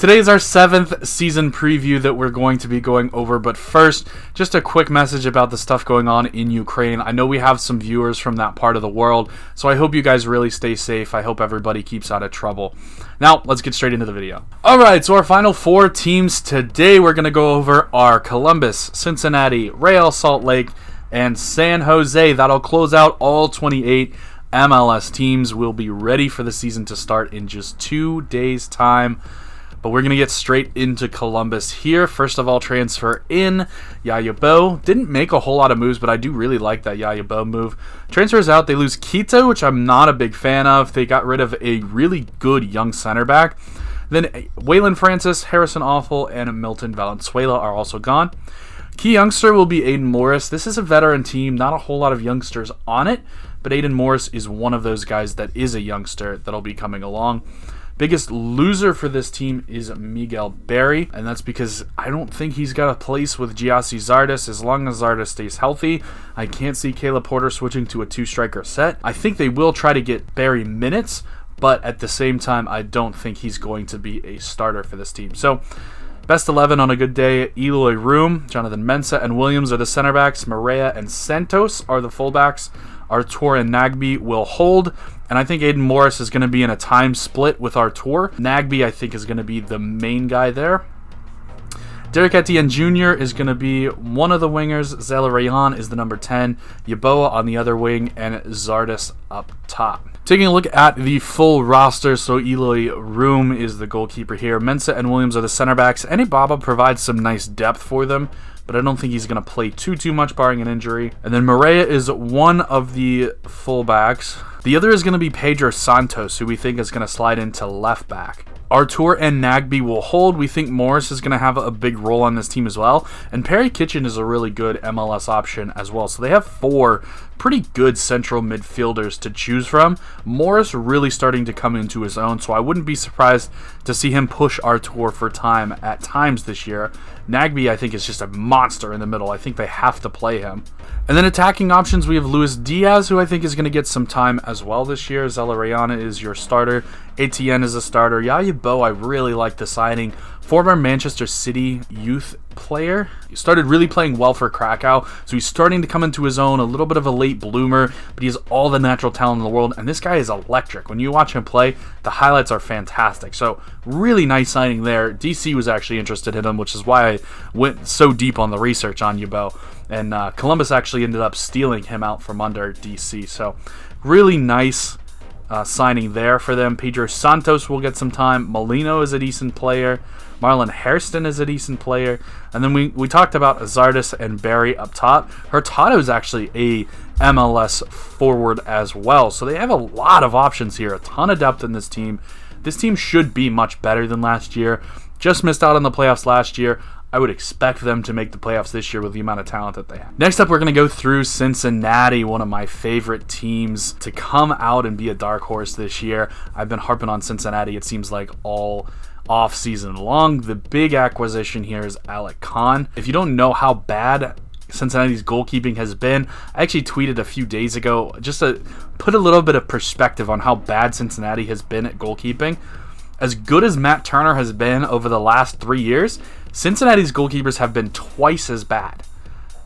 Today is our 7th season preview that we're going to be going over, but first, just a quick message about the stuff going on in Ukraine. I know we have some viewers from that part of the world, so I hope you guys really stay safe. I hope everybody keeps out of trouble. Now, let's get straight into the video. Alright, so our final 4 teams today, we're going to go over are Columbus, Cincinnati, Real Salt Lake, and San Jose. That'll close out all 28 MLS teams. We'll be ready for the season to start in just 2 days' time. But we're going to get straight into Columbus here. First of all, transfer in Yaya Bo. Didn't make a whole lot of moves, but I do really like that Yaya Bo move. Transfers out, they lose Quito, which I'm not a big fan of. They got rid of a really good young center back. Then Waylon Francis, Harrison Awful, and Milton Valenzuela are also gone. Key youngster will be Aiden Morris. This is a veteran team, not a whole lot of youngsters on it, but Aiden Morris is one of those guys that is a youngster that'll be coming along. Biggest loser for this team is Miguel Berry, and that's because I don't think he's got a place with Giassi Zardes as long as Zardes stays healthy. I can't see Caleb Porter switching to a 2-striker set. I think they will try to get Berry minutes, but at the same time, I don't think he's going to be a starter for this team. So, best 11 on a good day, Eloy Room, Jonathan Mensah, and Williams are the center backs. Maria and Santos are the fullbacks. Artur and Nagby will hold, and I think Aiden Morris is going to be in a time split with Artur. Nagby, I think, is going to be the main guy there. Derek Etienne Jr. is going to be one of the wingers. Zelarayan is the number 10. Yeboah on the other wing, and Zardes up top. Taking a look at the full roster, so Eloy Room is the goalkeeper here. Mensah and Williams are the center backs. Baba provides some nice depth for them, but I don't think he's going to play too much, barring an injury. And then Maria is one of the fullbacks. The other is going to be Pedro Santos, who we think is going to slide into left back. Artur and Nagby will hold. We think Morris is going to have a big role on this team as well. And Perry Kitchen is a really good MLS option as well. So they have 4 pretty good central midfielders to choose from. Morris really starting to come into his own, so I wouldn't be surprised to see him push Artur for time at times this year. Nagby, I think, is just a monster in the middle. I think they have to play him. And then attacking options, we have Luis Diaz, who I think is going to get some time as well this year. Zelarayan is your starter. Etienne is a starter. Yaya Bo, I really like the signing. Former Manchester City youth player. He started really playing well for Krakow, so he's starting to come into his own, a little bit of a late bloomer, but he has all the natural talent in the world, and this guy is electric. When you watch him play, the highlights are fantastic. So really nice signing there. DC was actually interested in him, which is why I went so deep on the research on Yeboah, and Columbus actually ended up stealing him out from under DC. So really nice signing there for them. Pedro Santos will get some time. Molino is a decent player. Marlon Hairston is a decent player. And then we talked about Zardes and Berry up top. Hurtado is actually a MLS forward as well. So they have a lot of options here. A ton of depth in this team. This team should be much better than last year. Just missed out on the playoffs last year. I would expect them to make the playoffs this year with the amount of talent that they have. Next up, we're going to go through Cincinnati, one of my favorite teams to come out and be a dark horse this year. I've been harping on Cincinnati, it seems like, all off-season long. The big acquisition here is Alec Kahn. If you don't know how bad Cincinnati's goalkeeping has been, I actually tweeted a few days ago just to put a little bit of perspective on how bad Cincinnati has been at goalkeeping. As good as Matt Turner has been over the last 3 years, Cincinnati's goalkeepers have been twice as bad.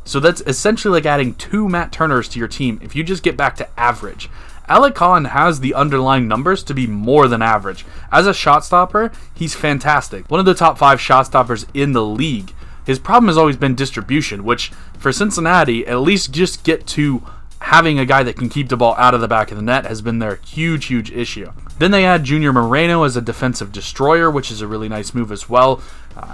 So that's essentially like adding 2 Matt Turners to your team if you just get back to average. Alec Kahn has the underlying numbers to be more than average. As a shot stopper, he's fantastic. One of the top 5 shot stoppers in the league. His problem has always been distribution, which for Cincinnati, at least just get to having a guy that can keep the ball out of the back of the net has been their huge issue. Then they add Junior Moreno as a defensive destroyer, which is a really nice move as well.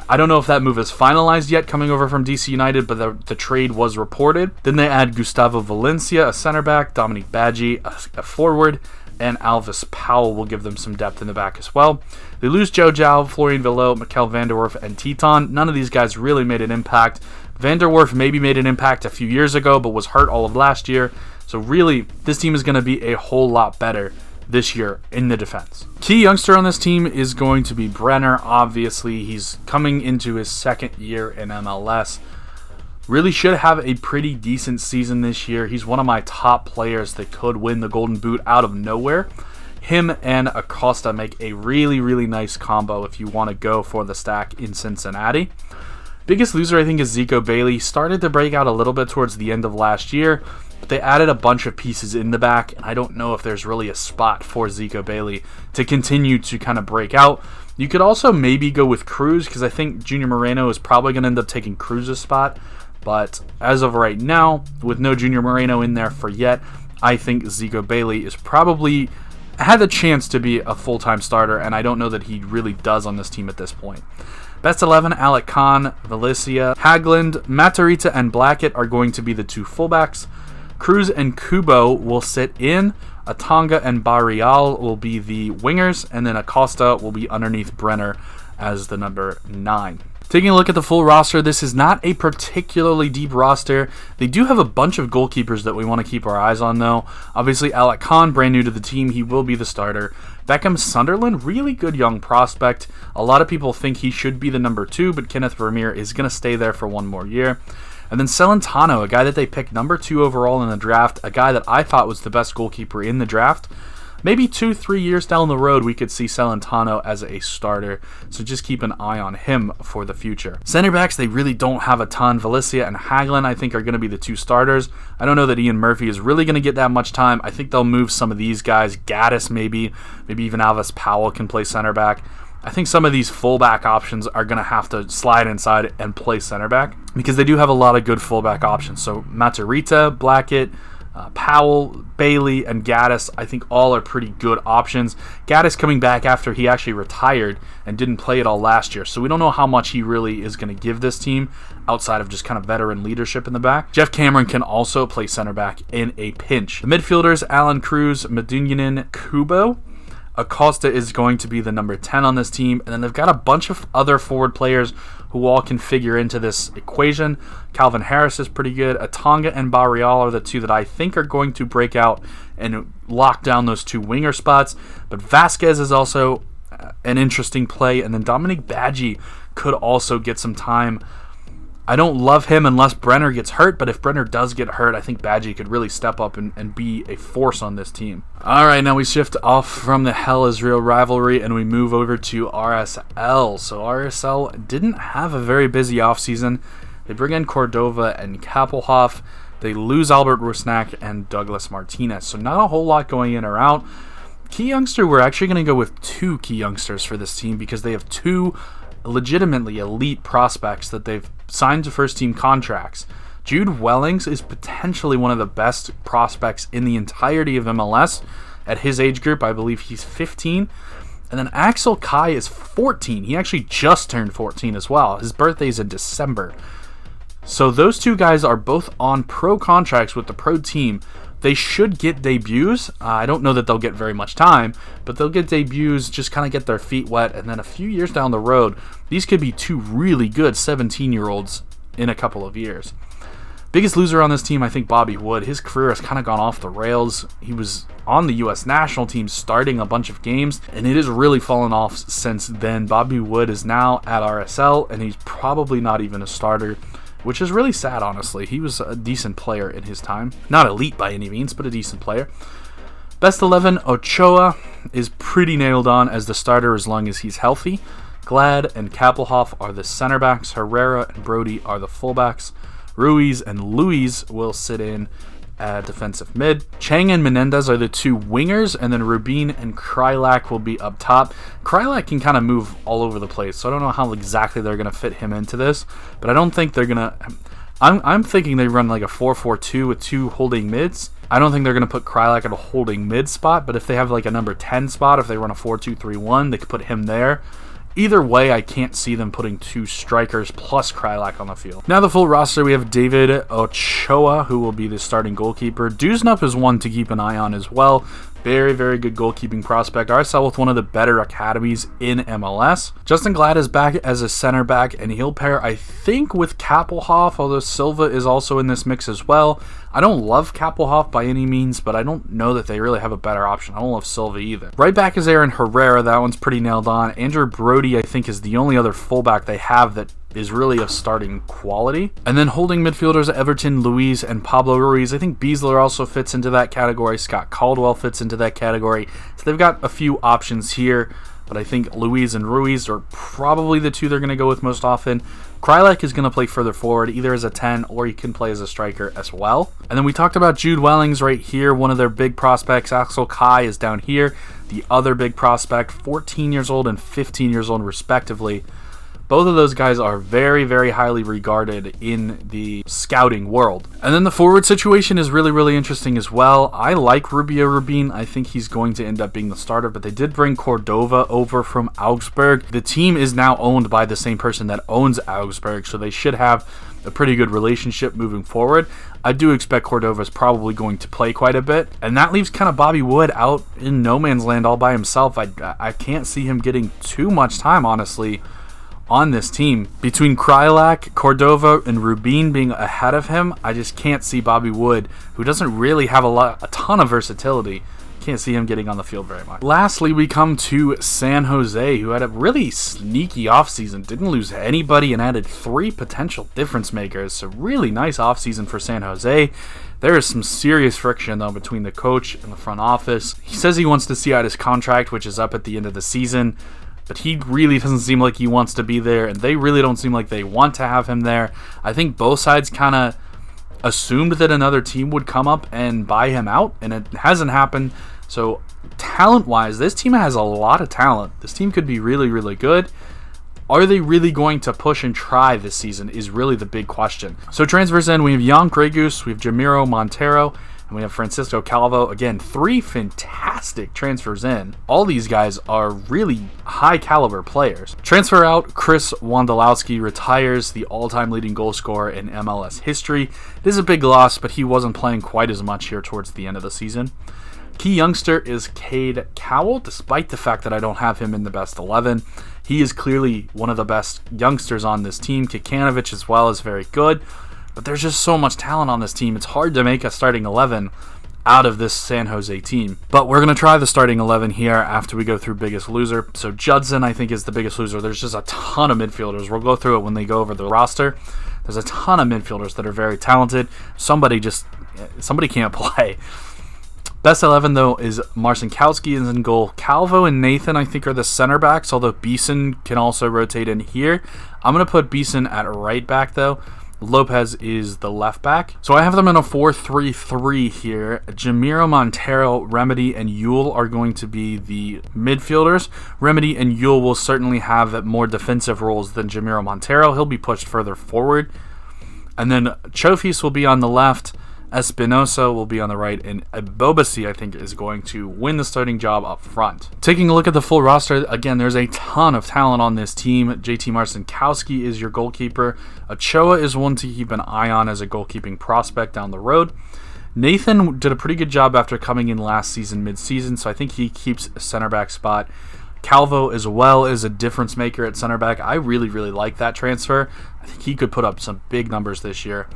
I don't know if that move is finalized yet coming over from DC United, but the trade was reported. Then they add Gustavo Valencia, a center back, Dominic Badji, a forward, and Alvis Powell will give them some depth in the back as well. They lose Joe Jow, Florian Villot, Mikkel Vanderwerf, and Teton. None of these guys really made an impact. Vanderwerf maybe made an impact a few years ago, but was hurt all of last year. So really, this team is going to be a whole lot better this year in the defense. Key youngster on this team is going to be Brenner. Obviously, he's coming into his 2nd year in MLS. Really should have a pretty decent season this year. He's one of my top players that could win the Golden Boot out of nowhere. him and Acosta make a really, really nice combo if you want to go for the stack in Cincinnati. Biggest loser, I think, is Zico Bailey. Started to break out a little bit towards the end of last year, but they added a bunch of pieces in the back, and I don't know if there's really a spot for Zico Bailey to continue to kind of break out. You could also maybe go with Cruz, because I think Junior Moreno is probably going to end up taking Cruz's spot, but as of right now, with no Junior Moreno in there for yet, I think Zico Bailey is probably had the chance to be a full-time starter, and I don't know that he really does on this team at this point. Best 11, Alec Khan, Valencia, Hagland, Matarrita, and Blackett are going to be the 2 fullbacks. Cruz and Kubo will sit in. Atanga and Barreal will be the wingers, and then Acosta will be underneath Brenner as the number 9. Taking a look at the full roster, this is not a particularly deep roster. They do have a bunch of goalkeepers that we want to keep our eyes on, though. Obviously, Alec Khan, brand new to the team, he will be the starter. Beckham Sunderland, really good young prospect. A lot of people think he should be the number 2, but Kenneth Vermeer is going to stay there for one more year. And then Celentano, a guy that they picked number 2 overall in the draft, a guy that I thought was the best goalkeeper in the draft. Maybe 2-3 years down the road, we could see Celentano as a starter, so just keep an eye on him for the future. Center backs, they really don't have a ton. Valencia and Hagland, I think, are going to be the 2 starters. I don't know that Ian Murphy is really going to get that much time. I think they'll move some of these guys. Gaddis, maybe even Alvis Powell can play center back. I think some of these fullback options are going to have to slide inside and play center back, because they do have a lot of good fullback options. So Matarrita, Blackett, Powell, Bailey, and Gaddis, I think all are pretty good options. Gaddis coming back after he actually retired and didn't play at all last year, so we don't know how much he really is going to give this team outside of just kind of veteran leadership in the back. Jeff Cameron can also play center back in a pinch. The midfielders, Alan Cruz, Medunjanin, Kubo. Acosta is going to be the number 10 on this team, and then they've got a bunch of other forward players who all can figure into this equation. Calvin Harris is pretty good. Atanga and Barreal are the 2 that I think are going to break out and lock down those 2 winger spots, but Vasquez is also an interesting play, and then Dominic Badji could also get some time. I don't love him unless Brenner gets hurt, but if Brenner does get hurt, I think Badji could really step up and be a force on this team. All right, now we shift off from the Hell Israel rivalry and we move over to RSL. So RSL didn't have a very busy offseason. They bring in Cordova and Kappelhoff. They lose Albert Rusnak and Douglas Martinez. So not a whole lot going in or out. Key youngster, we're actually going to go with 2 key youngsters for this team because they have 2 legitimately elite prospects that they've signed to first team contracts. Jude Wellings is potentially one of the best prospects in the entirety of MLS at his age group. I believe he's 15. And then Axel Kai is 14. He actually just turned 14 as well. His birthday's in December. So those 2 guys are both on pro contracts with the pro team. They should get debuts. I don't know that they'll get very much time, but they'll get debuts, just kind of get their feet wet, and then a few years down the road, these could be 2 really good 17-year-olds in a couple of years. Biggest loser on this team, I think, Bobby Wood. His career has kind of gone off the rails. He was on the U.S. national team starting a bunch of games, and it has really fallen off since then. Bobby Wood is now at RSL, and he's probably not even a starter, which is really sad, honestly. He was a decent player in his time. Not elite by any means, but a decent player. Best 11, Ochoa is pretty nailed on as the starter as long as he's healthy. Glad and Kappelhoff are the center backs. Herrera and Brody are the fullbacks. Ruiz and Luis will sit in at defensive mid. Chang and Menendez are the 2 wingers, and then Rubin and Krylak will be up top. Krylak can kind of move all over the place, so I don't know how exactly they're going to fit him into this, but I don't think they're going to... I'm thinking they run like a 4-4-2 with 2 holding mids. I don't think they're going to put Krylak at a holding mid spot, but if they have like a number 10 spot, if they run a 4-2-3-1, they could put him there. Either way, I can't see them putting 2 strikers plus Krylak on the field. Now the full roster, we have David Ochoa, who will be the starting goalkeeper. Duznup is one to keep an eye on as well. Very, very good goalkeeping prospect. RSL with one of the better academies in MLS. Justin Glad is back as a center back, and he'll pair, I think, with Kappelhoff, although Silva is also in this mix as well. I don't love Kappelhoff by any means, but I don't know that they really have a better option. I don't love Silva either. Right back is Aaron Herrera. That one's pretty nailed on. Andrew Brody, I think, is the only other fullback they have that is really of starting quality. And then holding midfielders, Everton, Luis, and Pablo Ruiz. I think Beasler also fits into that category. Scott Caldwell fits into that category. So they've got a few options here, but I think Luis and Ruiz are probably the two they're going to go with most often. Krylak is going to play further forward, either as a 10 or he can play as a striker as well. And then we talked about Jude Wellings right here, one of their big prospects. Axel Kai is down here, the other big prospect, 14 years old and 15 years old respectively. Both of those guys are very, very highly regarded in the scouting world. And then the forward situation is really, really interesting as well. I like Rubio Rubin. I think he's going to end up being the starter, but they did bring Cordova over from Augsburg. The team is now owned by the same person that owns Augsburg, so they should have a pretty good relationship moving forward. I do expect Cordova is probably going to play quite a bit, and that leaves kind of Bobby Wood out in no man's land all by himself. I can't see him getting too much time, honestly, on this team. Between Krylak, Cordova, and Rubin being ahead of him, I just can't see Bobby Wood, who doesn't really have a ton of versatility. Can't see him getting on the field very much. Lastly, we come to San Jose, who had a really sneaky offseason. Didn't lose anybody and added 3 potential difference makers. So really nice offseason for San Jose. There is some serious friction, though, between the coach and the front office. He says he wants to see out his contract, which is up at the end of the season, but he really doesn't seem like he wants to be there, and they really don't seem like they want to have him there. I think both sides kind of assumed that another team would come up and buy him out, and it hasn't happened. So talent-wise, this team has a lot of talent. This team could be really, really good. Are they really going to push and try this season is really the big question. So transfers in, we have Jan Gregus, we have Jamiro Montero, and we have Francisco Calvo. Again, 3 fantastic transfers in. All these guys are really high-caliber players. Transfer out, Chris Wondolowski retires, the all-time leading goal scorer in MLS history. It is a big loss, but he wasn't playing quite as much here towards the end of the season. Key youngster is Cade Cowell, despite the fact that I don't have him in the best 11. He is clearly one of the best youngsters on this team. Kikanovic as well is very good, but there's just so much talent on this team. It's hard to make a starting 11 out of this San Jose team. But we're going to try the starting 11 here after we go through biggest loser. So Judson, I think, is the biggest loser. There's just a ton of midfielders. We'll go through it when they go over the roster. There's a ton of midfielders that are very talented. Somebody can't play. Best 11, though, is Marcinkowski is in goal. Calvo and Nathan, I think, are the center backs, although Beeson can also rotate in here. I'm going to put Beeson at right back, though. Lopez is the left back. So I have them in a 4-3-3 here. Jamiro Montero, Remedy, and Yule are going to be the midfielders. Remedy and Yule will certainly have more defensive roles than Jamiro Montero. He'll be pushed further forward. And then Chofis will be on the left. Espinosa will be on the right, and Bobasi, I think, is going to win the starting job up front. Taking a look at the full roster, again, there's a ton of talent on this team. JT Marcinkowski is your goalkeeper. Ochoa is one to keep an eye on as a goalkeeping prospect down the road. Nathan did a pretty good job after coming in last season, mid-season, so I think he keeps a center back spot. Calvo as well is a difference maker at center back. I really, really like that transfer. I think he could put up some big numbers this year.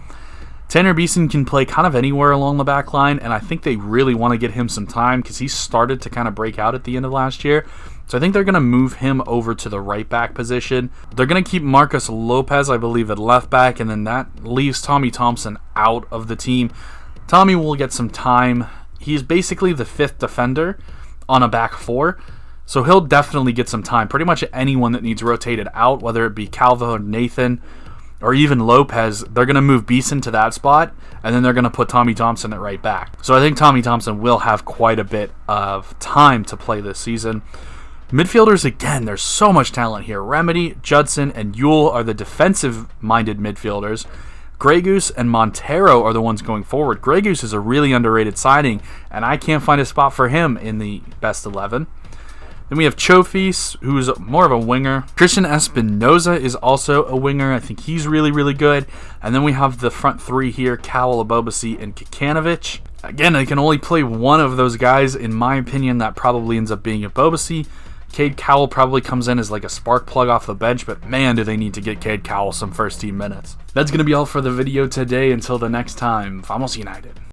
Tanner Beeson can play kind of anywhere along the back line, and I think they really want to get him some time because he started to kind of break out at the end of last year. So I think they're going to move him over to the right back position. They're going to keep Marcus Lopez, I believe, at left back, and then that leaves Tommy Thompson out of the team. Tommy will get some time. He's basically the 5th defender on a back 4, so he'll definitely get some time. Pretty much anyone that needs rotated out, whether it be Calvo or Nathan, or even Lopez, they're going to move Beeson to that spot, and then they're going to put Tommy Thompson at right back. So I think Tommy Thompson will have quite a bit of time to play this season. Midfielders, again, there's so much talent here. Remedy, Judson, and Yule are the defensive-minded midfielders. Gregus and Montero are the ones going forward. Gregus is a really underrated signing, and I can't find a spot for him in the best 11. Then we have Chofis, who's more of a winger. Christian Espinoza is also a winger. I think he's really, really good. And then we have the front 3 here, Cowell, Abobasi, and Kikanovic. Again, I can only play one of those guys. In my opinion, that probably ends up being Abobasi. Cade Cowell probably comes in as like a spark plug off the bench, but man, do they need to get Cade Cowell some first team minutes. That's going to be all for the video today. Until the next time, Vamos United.